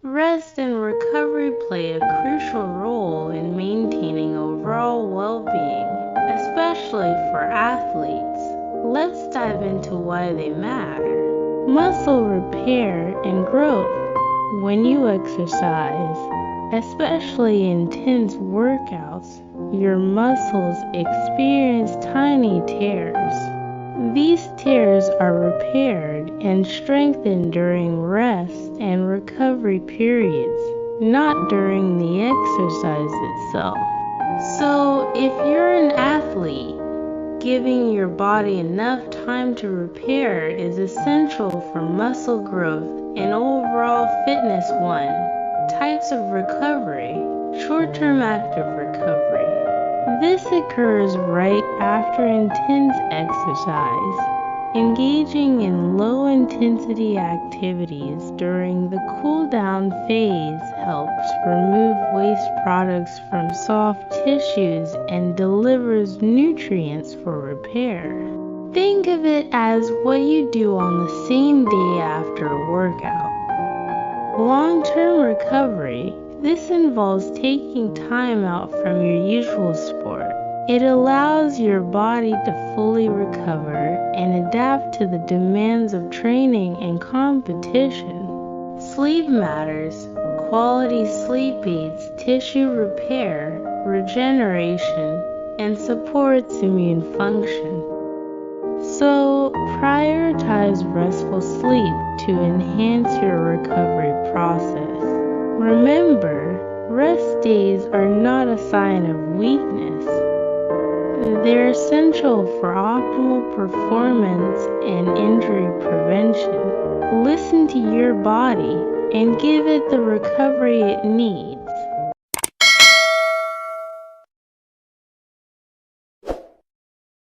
Rest and recovery play a crucial role in maintaining overall well-being, especially for athletes. Let's dive into why they matter. Muscle repair and growth. When you exercise, especially intense workouts, your muscles experience tiny tears. These tears are repaired and strengthened during rest and recovery periods, not during the exercise itself. So, if you're an athlete, giving your body enough time to repair is essential for muscle growth and overall fitness. 1. Types of recovery. Short-term active recovery. This occurs right after intense exercise. Engaging in low-intensity activities during the cool-down phase helps remove waste products from soft tissues and delivers nutrients for repair. Think of it as what you do on the same day after a workout. Long-term recovery. This involves taking time out from your usual sport. It allows your body to fully recover and adapt to the demands of training and competition. Sleep matters. Quality sleep aids tissue repair, regeneration, and supports immune function. So, prioritize restful sleep to enhance your recovery process. Remember, rest days are not a sign of weakness. They're essential for optimal performance and injury prevention. Listen to your body and give it the recovery it needs.